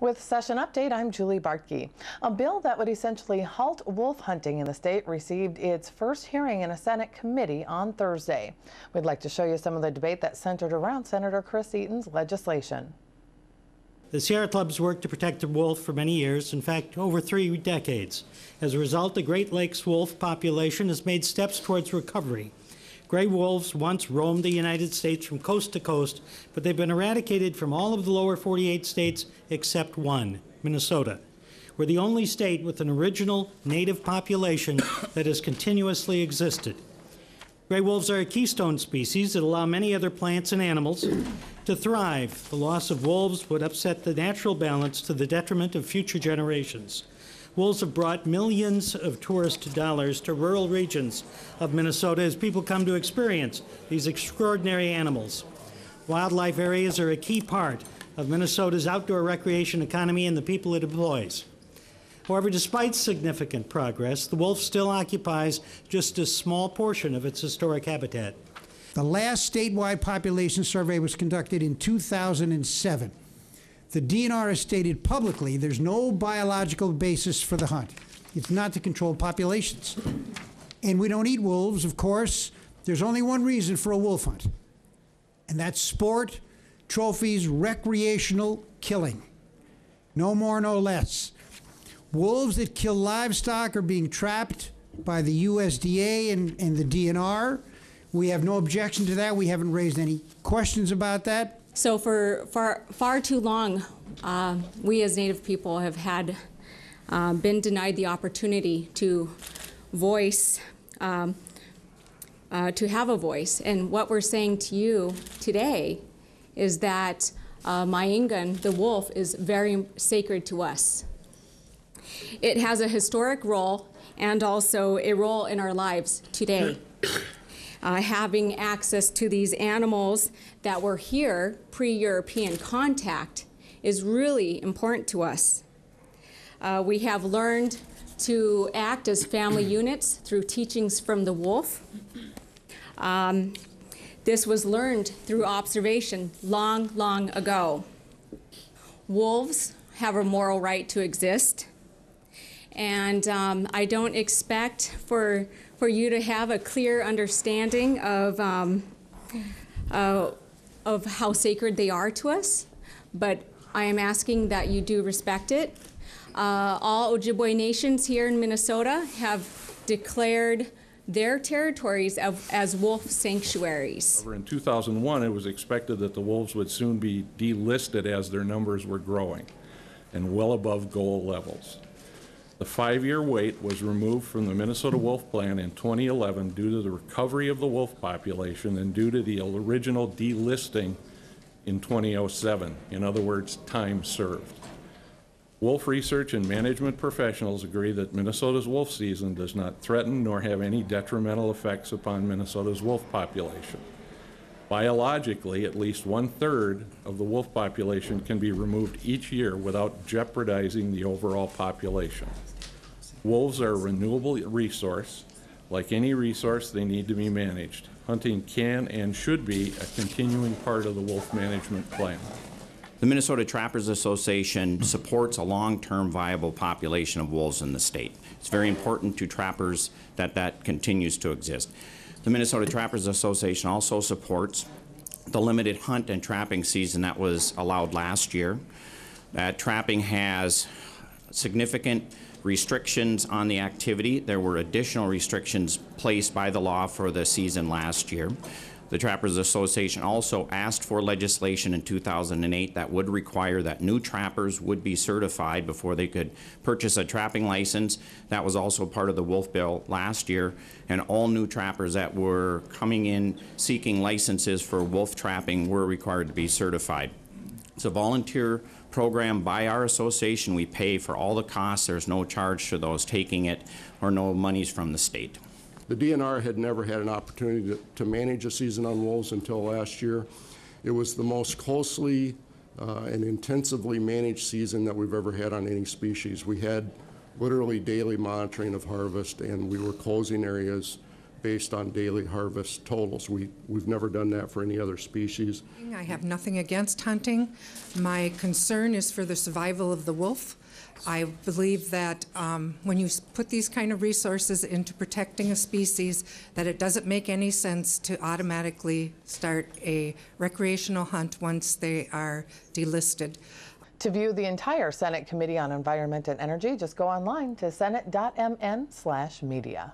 With Session Update, I'm Julie Bartke. A bill that would essentially halt wolf hunting in the state received its first hearing in a Senate committee on Thursday. We'd like to show you some of the debate that centered around Senator Chris Eaton's legislation. The Sierra Club's worked to protect the wolf for many years, in fact, over 3 decades. As a result, the Great Lakes wolf population has made steps towards recovery. Gray wolves once roamed the United States from coast to coast, but they've been eradicated from all of the lower 48 states except one, Minnesota. We're the only state with an original native population that has continuously existed. Gray wolves are a keystone species that allow many other plants and animals to thrive. The loss of wolves would upset the natural balance to the detriment of future generations. Wolves have brought millions of tourist dollars to rural regions of Minnesota as people come to experience these extraordinary animals. Wildlife areas are a key part of Minnesota's outdoor recreation economy and the people it employs. However, despite significant progress, the wolf still occupies just a small portion of its historic habitat. The last statewide population survey was conducted in 2007. The DNR has stated publicly there's no biological basis for the hunt. It's not to control populations. And we don't eat wolves, of course. There's only one reason for a wolf hunt, and that's sport, trophies, recreational killing. No more, no less. Wolves that kill livestock are being trapped by the USDA and the DNR. We have no objection to that. We haven't raised any questions about that. So for far too long, we as Native people have been denied the opportunity to voice, to have a voice. And what we're saying to you today is that Maingan, the wolf, is very sacred to us. It has a historic role and also a role in our lives today. Having access to these animals that were here pre-European contact is really important to us. We have learned to act as family units through teachings from the wolf. This was learned through observation long, long ago. Wolves have a moral right to exist, and I don't expect for you to have a clear understanding of how sacred they are to us, but I am asking that you do respect it. All Ojibwe nations here in Minnesota have declared their territories as wolf sanctuaries. However, in 2001, it was expected that the wolves would soon be delisted as their numbers were growing and well above goal levels. The 5-year wait was removed from the Minnesota Wolf Plan in 2011 due to the recovery of the wolf population and due to the original delisting in 2007. In other words, time served. Wolf research and management professionals agree that Minnesota's wolf season does not threaten nor have any detrimental effects upon Minnesota's wolf population. Biologically, at least 1/3 of the wolf population can be removed each year without jeopardizing the overall population. Wolves are a renewable resource. Like any resource, they need to be managed. Hunting can and should be a continuing part of the wolf management plan. The Minnesota Trappers Association supports a long-term viable population of wolves in the state. It's very important to trappers that that continues to exist. The Minnesota Trappers Association also supports the limited hunt and trapping season that was allowed last year. That trapping has significant restrictions on the activity. There were additional restrictions placed by the law for the season last year. The Trappers Association also asked for legislation in 2008 that would require that new trappers would be certified before they could purchase a trapping license. That was also part of the wolf bill last year, and all new trappers that were coming in seeking licenses for wolf trapping were required to be certified. It's a volunteer program by our association. We pay for all the costs. There's no charge to those taking it or no monies from the state. The DNR had never had an opportunity to manage a season on wolves until last year. It was the most closely and intensively managed season that we've ever had on any species. We had literally daily monitoring of harvest, and we were closing areas based on daily harvest totals. We've never done that for any other species. I have nothing against hunting. My concern is for the survival of the wolf. I believe that when you put these kind of resources into protecting a species, that it doesn't make any sense to automatically start a recreational hunt once they are delisted. To view the entire Senate Committee on Environment and Energy, just go online to senate.mn/media.